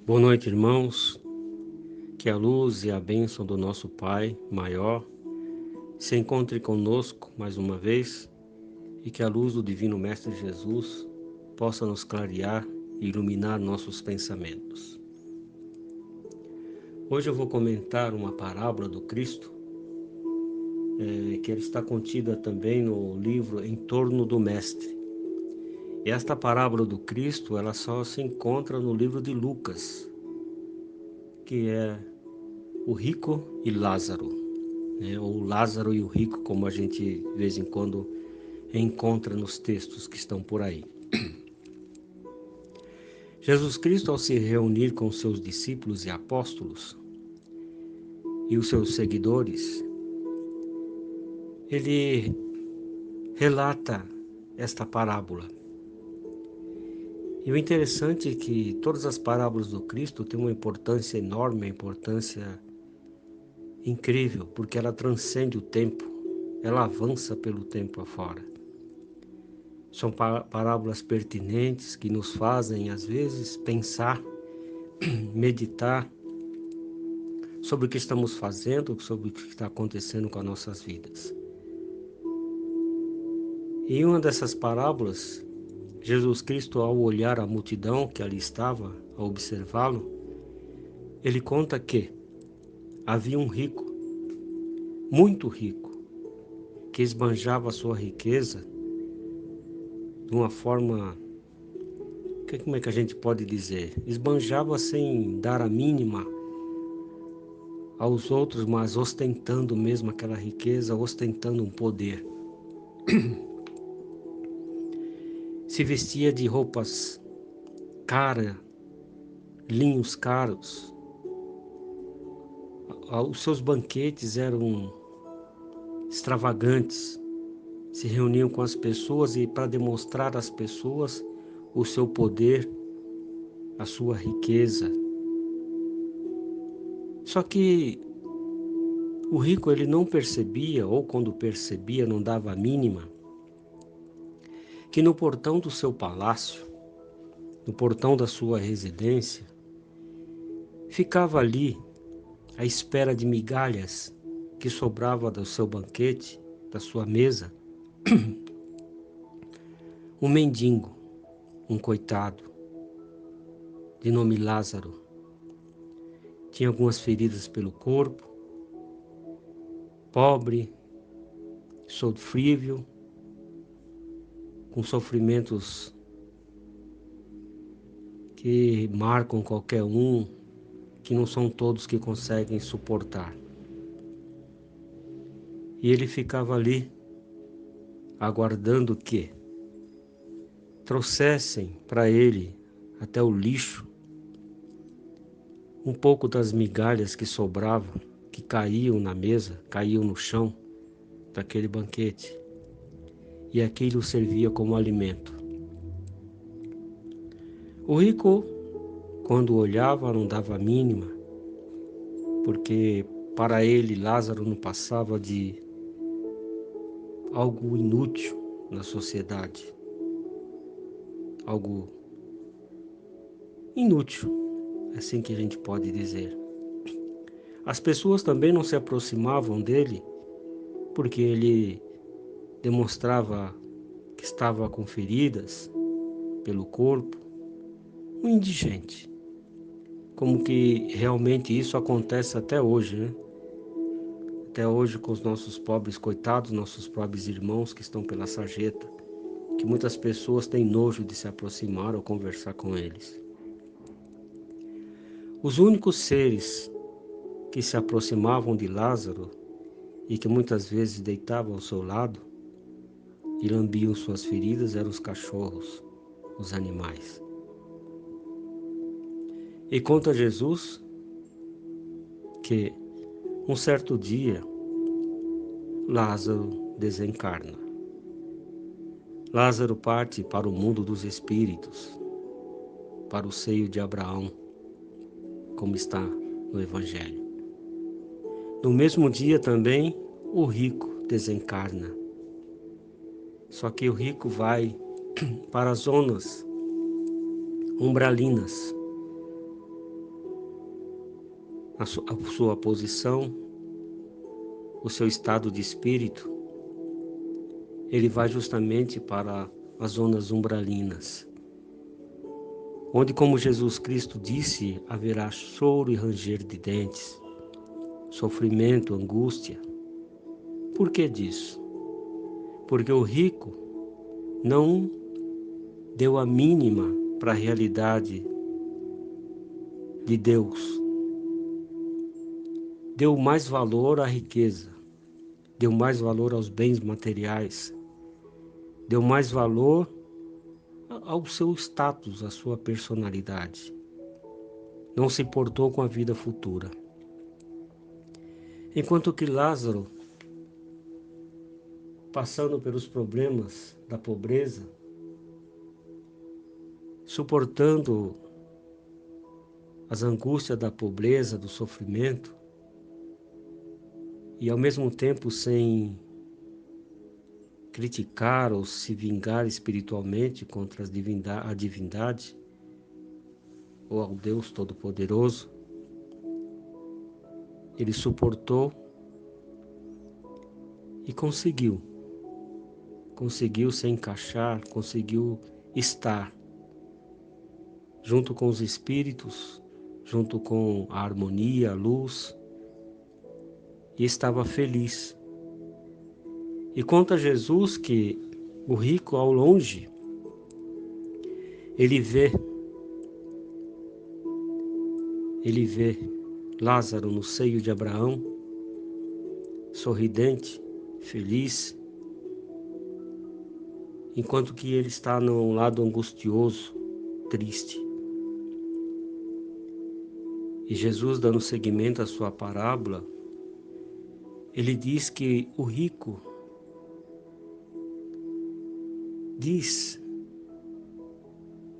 Boa noite, irmãos. Que a luz e a bênção do nosso Pai maior se encontre conosco mais uma vez e que a luz do Divino Mestre Jesus possa nos clarear e iluminar nossos pensamentos. Hoje eu vou comentar uma parábola do Cristo, que ela está contida também no livro Em Torno do Mestre. E esta parábola do Cristo, ela só se encontra no livro de Lucas, que é o rico e Lázaro, né? Ou Lázaro e o rico, como a gente de vez em quando encontra nos textos que estão por aí. Jesus Cristo, ao se reunir com seus discípulos e apóstolos e os seus seguidores, ele relata esta parábola. E o interessante é que todas as parábolas do Cristo têm uma importância enorme, uma importância incrível, porque ela transcende o tempo, ela avança pelo tempo afora. São parábolas pertinentes que nos fazem, às vezes, pensar, meditar sobre o que estamos fazendo, sobre o que está acontecendo com as nossas vidas. Em uma dessas parábolas, Jesus Cristo, ao olhar a multidão que ali estava, a observá-lo, ele conta que havia um rico, muito rico, que esbanjava a sua riqueza de uma forma, como é que a gente pode dizer? Esbanjava sem dar a mínima aos outros, mas ostentando mesmo aquela riqueza, ostentando um poder. Se vestia de roupas caras, linhos caros. Os seus banquetes eram extravagantes. Se reuniam com as pessoas e para demonstrar às pessoas o seu poder, a sua riqueza. Só que o rico ele não percebia, ou quando percebia não dava a mínima, que no portão do seu palácio, no portão da sua residência, ficava ali à espera de migalhas que sobrava do seu banquete, da sua mesa, um mendigo, um coitado, de nome Lázaro. Tinha algumas feridas pelo corpo, pobre, sofrível, com sofrimentos que marcam qualquer um, que não são todos que conseguem suportar. E ele ficava ali, aguardando que trouxessem para ele até o lixo um pouco das migalhas que sobravam, que caíam na mesa, caíam no chão daquele banquete. E aquilo servia como alimento. O rico, quando olhava, não dava a mínima, porque para ele Lázaro não passava de algo inútil na sociedade, algo inútil, assim que a gente pode dizer. As pessoas também não se aproximavam dele, porque ele demonstrava que estava com feridas pelo corpo, um indigente. Como que realmente isso acontece até hoje, né? Até hoje com os nossos pobres coitados, nossos pobres irmãos que estão pela sarjeta, que muitas pessoas têm nojo de se aproximar ou conversar com eles. Os únicos seres que se aproximavam de Lázaro e que muitas vezes deitavam ao seu lado e lambiam suas feridas eram os cachorros, os animais. E conta Jesus que um certo dia Lázaro desencarna. Lázaro parte para o mundo dos espíritos, para o seio de Abraão, como está no Evangelho. No mesmo dia também o rico desencarna. Só que o rico vai para as zonas umbralinas, a sua posição, o seu estado de espírito, ele vai justamente para as zonas umbralinas, onde, como Jesus Cristo disse, haverá choro e ranger de dentes, sofrimento, angústia. Por que disso? Porque o rico não deu a mínima para a realidade de Deus. Deu mais valor à riqueza, deu mais valor aos bens materiais, deu mais valor ao seu status, à sua personalidade. Não se importou com a vida futura. Enquanto que Lázaro, passando pelos problemas da pobreza, suportando as angústias da pobreza, do sofrimento, e ao mesmo tempo sem criticar ou se vingar espiritualmente contra a divindade ou ao Deus Todo-Poderoso, ele suportou e conseguiu se encaixar, conseguiu estar junto com os espíritos, junto com a harmonia, a luz, e estava feliz. E conta Jesus que o rico ao longe, ele vê Lázaro no seio de Abraão, sorridente, feliz, enquanto que ele está num lado angustioso, triste. E Jesus, dando seguimento à sua parábola, ele diz que o rico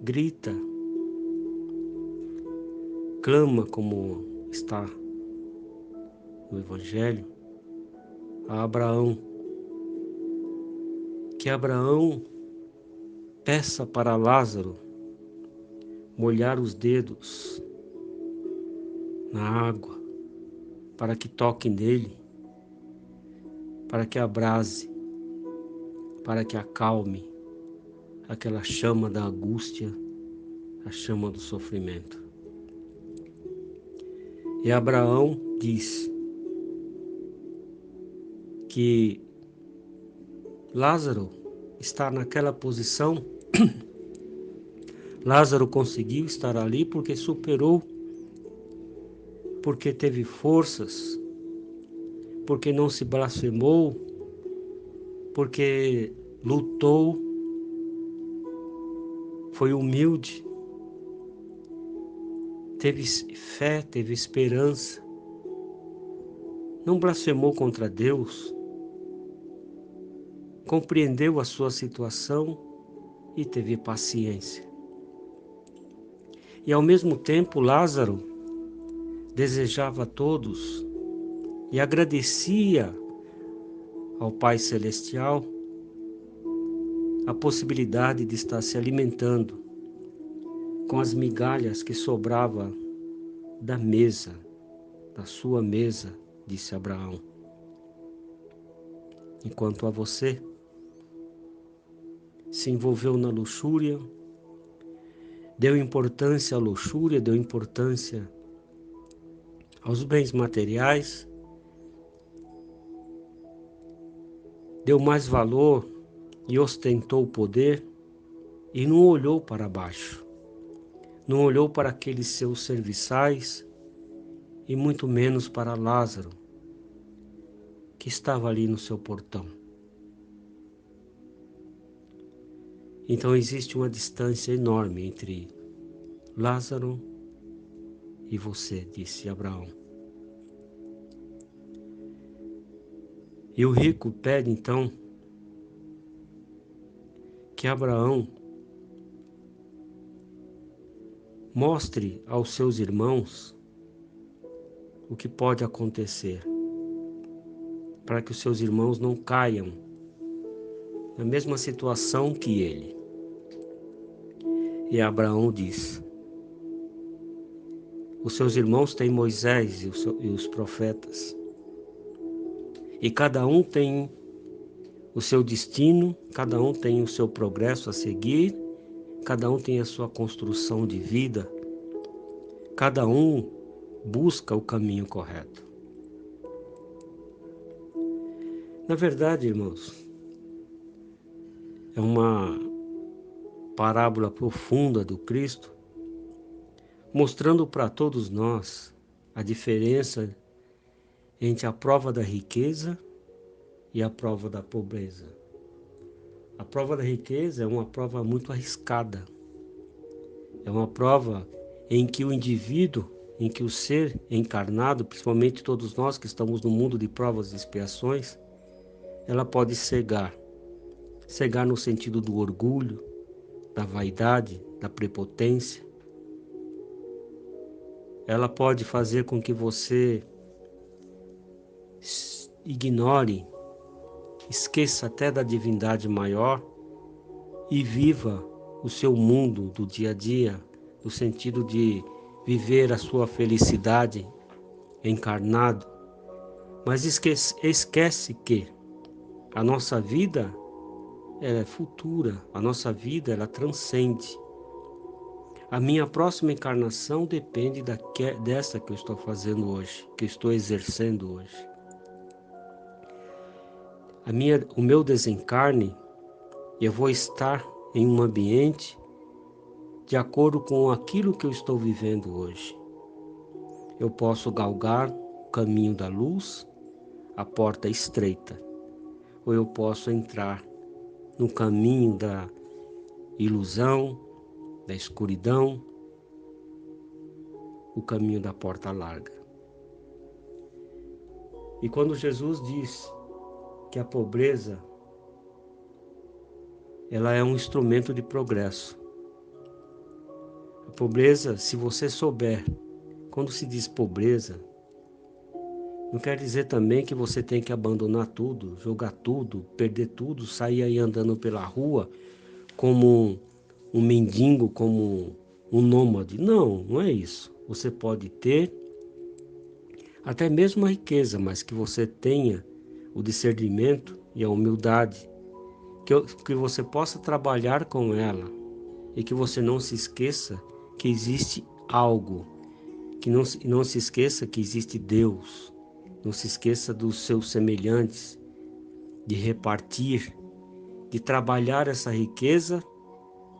grita, clama, como está no Evangelho, a Abraão, que Abraão peça para Lázaro molhar os dedos na água, para que toque nele, para que abrase, para que acalme aquela chama da angústia, a chama do sofrimento. E Abraão diz que Lázaro está naquela posição. Lázaro conseguiu estar ali porque superou, porque teve forças, porque não se blasfemou, porque lutou, foi humilde, teve fé, teve esperança, não blasfemou contra Deus, compreendeu a sua situação e teve paciência. E ao mesmo tempo Lázaro desejava a todos e agradecia ao Pai Celestial a possibilidade de estar se alimentando com as migalhas que sobrava da mesa, da sua mesa, disse Abraão. Enquanto a você se envolveu na luxúria, deu importância à luxúria, deu importância aos bens materiais, deu mais valor e ostentou o poder e não olhou para baixo, não olhou para aqueles seus serviçais e muito menos para Lázaro, que estava ali no seu portão. Então existe uma distância enorme entre Lázaro e você, disse Abraão. E o rico pede então que Abraão mostre aos seus irmãos o que pode acontecer, para que os seus irmãos não caiam na mesma situação que ele. E Abraão diz: Os seus irmãos têm Moisés e os profetas. E cada um tem o seu destino, cada um tem o seu progresso a seguir, cada um tem a sua construção de vida, cada um busca o caminho correto. Na verdade, irmãos, é uma parábola profunda do Cristo, mostrando para todos nós a diferença entre a prova da riqueza e a prova da pobreza. A prova da riqueza é uma prova muito arriscada. É uma prova em que o indivíduo, em que o ser encarnado, principalmente todos nós que estamos no mundo de provas e expiações, ela pode cegar. Cegar no sentido do orgulho, da vaidade, da prepotência. Ela pode fazer com que você ignore, esqueça até da divindade maior e viva o seu mundo do dia a dia, no sentido de viver a sua felicidade encarnado. Mas esquece que a nossa vida ela é futura, a nossa vida ela transcende. A minha próxima encarnação depende dessa que eu estou fazendo hoje, que eu estou exercendo hoje. O meu desencarne, eu vou estar em um ambiente de acordo com aquilo que eu estou vivendo hoje. Eu posso galgar o caminho da luz, a porta estreita, ou eu posso entrar no caminho da ilusão, da escuridão, o caminho da porta larga. E quando Jesus diz que a pobreza ela é um instrumento de progresso. A pobreza, se você souber, quando se diz pobreza, não quer dizer também que você tem que abandonar tudo, jogar tudo, perder tudo, sair aí andando pela rua como um mendigo, como um nômade. Não, não é isso. Você pode ter até mesmo a riqueza, mas que você tenha o discernimento e a humildade, que você possa trabalhar com ela e que você não se esqueça que existe algo, que não se esqueça que existe Deus, não se esqueça dos seus semelhantes, de repartir, de trabalhar essa riqueza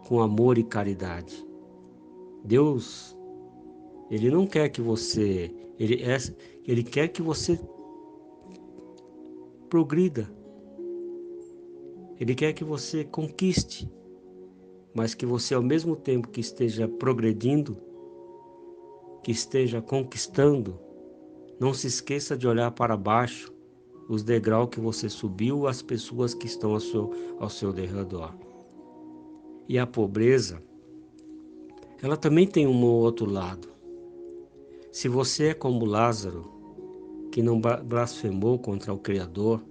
com amor e caridade. Deus, Ele não quer que você, Ele quer que você progrida, Ele quer que você conquiste, mas que você ao mesmo tempo que esteja progredindo, que esteja conquistando, não se esqueça de olhar para baixo, os degraus que você subiu, as pessoas que estão ao seu redor. E a pobreza, ela também tem um outro lado. Se você é como Lázaro, que não blasfemou contra o Criador,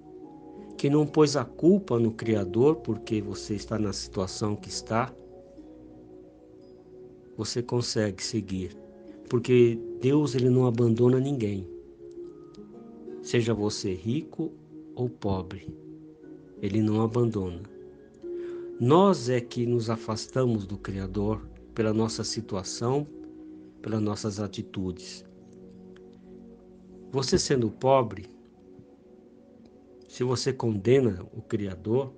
que não pôs a culpa no Criador porque você está na situação que está, você consegue seguir. Porque Deus ele não abandona ninguém. Seja você rico ou pobre, Ele não abandona. Nós é que nos afastamos do Criador pela nossa situação, pelas nossas atitudes. Você sendo pobre, se você condena o Criador,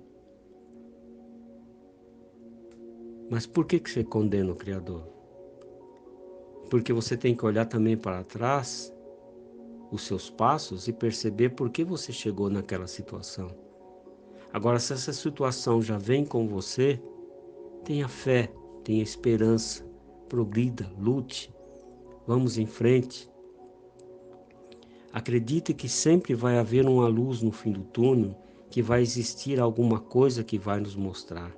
mas por que você condena o Criador? Porque você tem que olhar também para trás, os seus passos, e perceber por que você chegou naquela situação. Agora, se essa situação já vem com você, tenha fé, tenha esperança, progrida, lute, vamos em frente. Acredite que sempre vai haver uma luz no fim do túnel, que vai existir alguma coisa que vai nos mostrar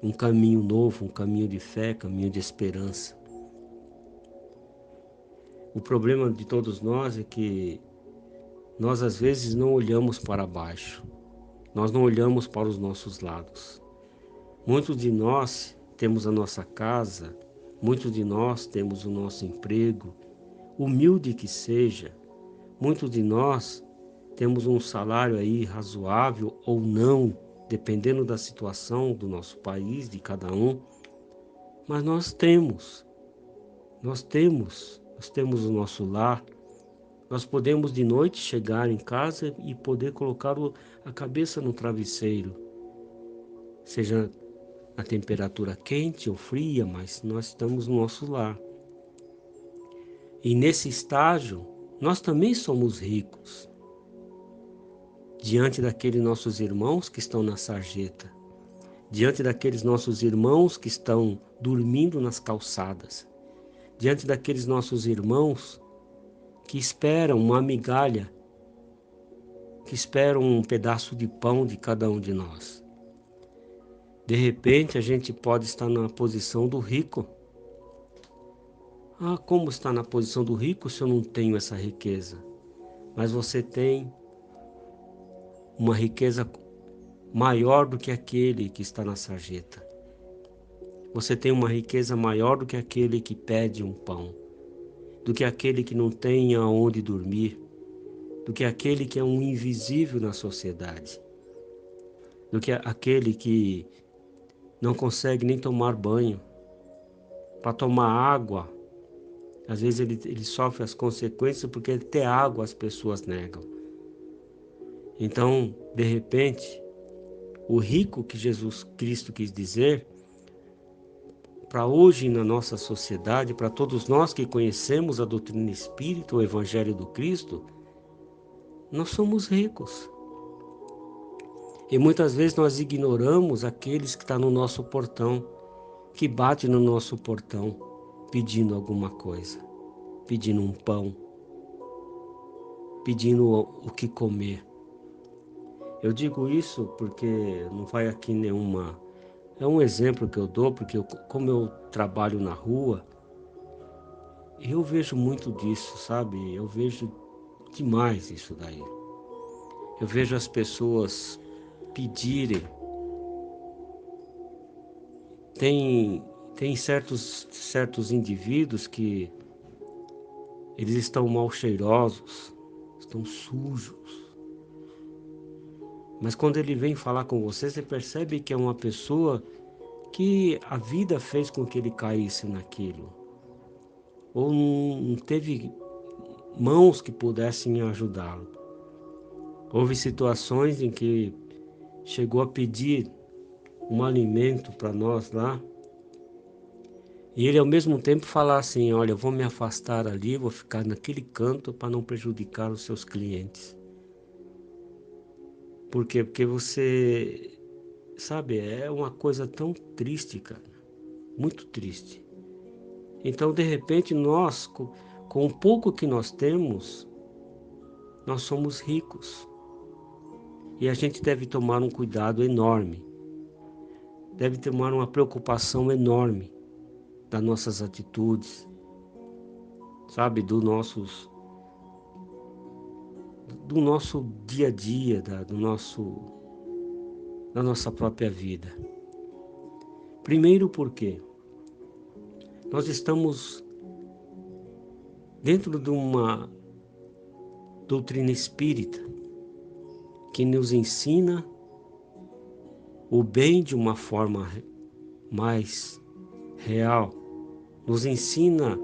um caminho novo, um caminho de fé, caminho de esperança. O problema de todos nós é que nós às vezes não olhamos para baixo, nós não olhamos para os nossos lados. Muitos de nós temos a nossa casa, muitos de nós temos o nosso emprego, humilde que seja, muitos de nós temos um salário aí razoável ou não, dependendo da situação do nosso país, de cada um, mas nós temos o nosso lar. Nós podemos de noite chegar em casa e poder colocar a cabeça no travesseiro, seja a temperatura quente ou fria, mas nós estamos no nosso lar. E nesse estágio, nós também somos ricos, diante daqueles nossos irmãos que estão na sarjeta, diante daqueles nossos irmãos que estão dormindo nas calçadas, diante daqueles nossos irmãos que esperam uma migalha, que esperam um pedaço de pão de cada um de nós. De repente, a gente pode estar na posição do rico. Ah, como está na posição do rico se eu não tenho essa riqueza? Mas você tem uma riqueza maior do que aquele que está na sarjeta. Você tem uma riqueza maior do que aquele que pede um pão, do que aquele que não tem aonde dormir, do que aquele que é um invisível na sociedade, do que aquele que não consegue nem tomar banho. Para tomar água, às vezes ele sofre as consequências porque até água as pessoas negam. Então, de repente, o rico que Jesus Cristo quis dizer, para hoje na nossa sociedade, para todos nós que conhecemos a doutrina espírita, o Evangelho do Cristo, nós somos ricos. E muitas vezes nós ignoramos aqueles que estão no nosso portão, que batem no nosso portão pedindo alguma coisa, pedindo um pão, pedindo o que comer. Eu digo isso porque não vai aqui nenhuma... É um exemplo que eu dou, porque como eu trabalho na rua, eu vejo muito disso, sabe? Eu vejo demais isso daí. Eu vejo as pessoas pedirem. Tem certos indivíduos que eles estão mal cheirosos, estão sujos. Mas quando ele vem falar com você, você percebe que é uma pessoa que a vida fez com que ele caísse naquilo. Ou não teve mãos que pudessem ajudá-lo. Houve situações em que chegou a pedir um alimento para nós lá, e ele ao mesmo tempo falar assim, olha, eu vou me afastar ali, vou ficar naquele canto para não prejudicar os seus clientes. Por quê? Porque você, sabe, é uma coisa tão triste, cara, muito triste. Então, de repente, nós, com o pouco que nós temos, nós somos ricos. E a gente deve tomar um cuidado enorme, deve tomar uma preocupação enorme das nossas atitudes, sabe, do nosso dia a dia, da nossa própria vida. Primeiro porque nós estamos dentro de uma doutrina espírita que nos ensina o bem de uma forma mais real, nos ensina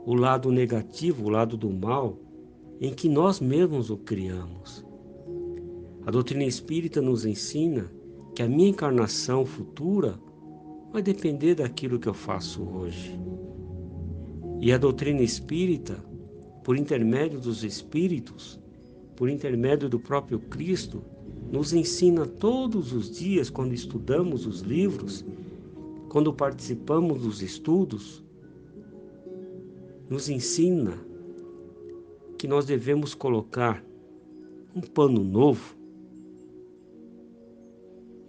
o lado negativo, o lado do mal, em que nós mesmos o criamos. A doutrina espírita nos ensina que a minha encarnação futura vai depender daquilo que eu faço hoje. E a doutrina espírita, por intermédio dos espíritos, por intermédio do próprio Cristo, nos ensina todos os dias, quando estudamos os livros, quando participamos dos estudos, nos ensina que nós devemos colocar um pano novo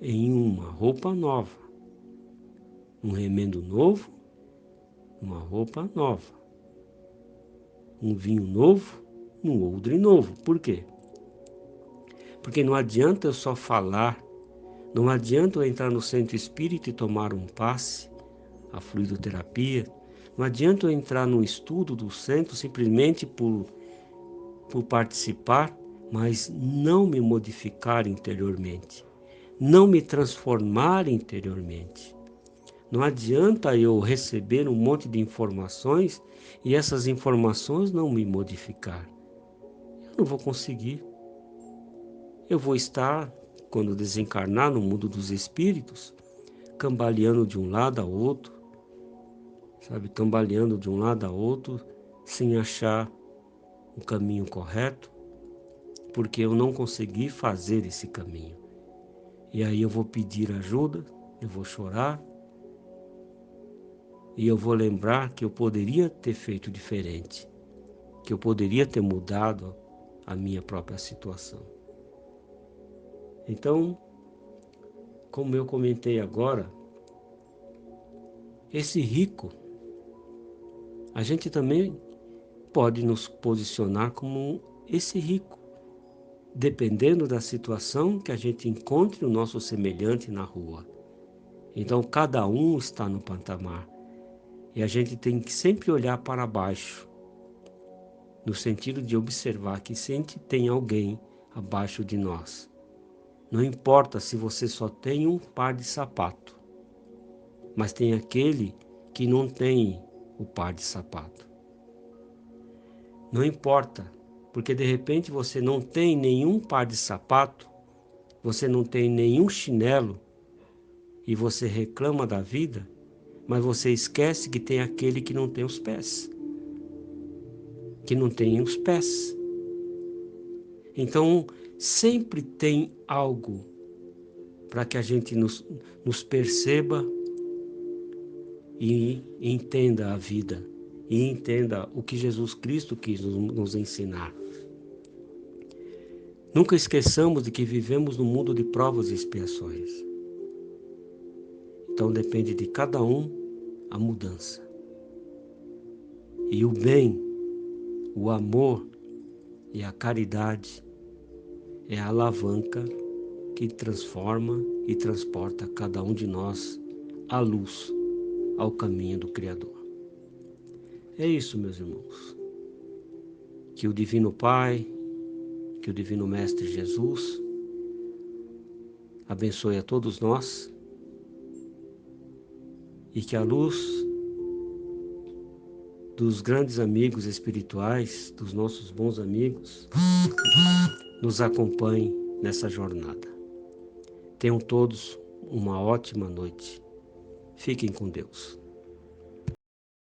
em uma roupa nova, um remendo novo, uma roupa nova, um vinho novo, um odre novo. Por quê? Porque não adianta eu só falar, não adianta eu entrar no centro espírita e tomar um passe, a fluidoterapia, Não adianta eu entrar no estudo do centro simplesmente por participar, mas não me modificar interiormente, não me transformar interiormente. Não adianta eu receber um monte de informações e essas informações não me modificar. Eu não vou conseguir. Eu vou estar, quando desencarnar no mundo dos espíritos, cambaleando de um lado a outro, sabe, cambaleando de um lado a outro, sem achar o caminho correto, porque eu não consegui fazer esse caminho. E aí eu vou pedir ajuda, eu vou chorar, e eu vou lembrar que eu poderia ter feito diferente, que eu poderia ter mudado a minha própria situação. Então, como eu comentei agora, esse rico, a gente também pode nos posicionar como esse rico, dependendo da situação que a gente encontre o nosso semelhante na rua. Então, cada um está no patamar. E a gente tem que sempre olhar para baixo, no sentido de observar que sempre tem alguém abaixo de nós. Não importa se você só tem um par de sapato, mas tem aquele que não tem o par de sapato. Não importa, porque de repente você não tem nenhum par de sapato, você não tem nenhum chinelo e você reclama da vida, mas você esquece que tem aquele que não tem os pés. Que não tem os pés. Então, sempre tem algo para que a gente nos perceba e entenda a vida, e entenda o que Jesus Cristo quis nos ensinar. Nunca esqueçamos de que vivemos num mundo de provas e expiações. Então depende de cada um a mudança. E o bem, o amor e a caridade é a alavanca que transforma e transporta cada um de nós à luz, ao caminho do Criador. É isso, meus irmãos. Que o Divino Pai, que o Divino Mestre Jesus abençoe a todos nós e que a luz dos grandes amigos espirituais, dos nossos bons amigos, nos acompanhe nessa jornada. Tenham todos uma ótima noite. Fiquem com Deus.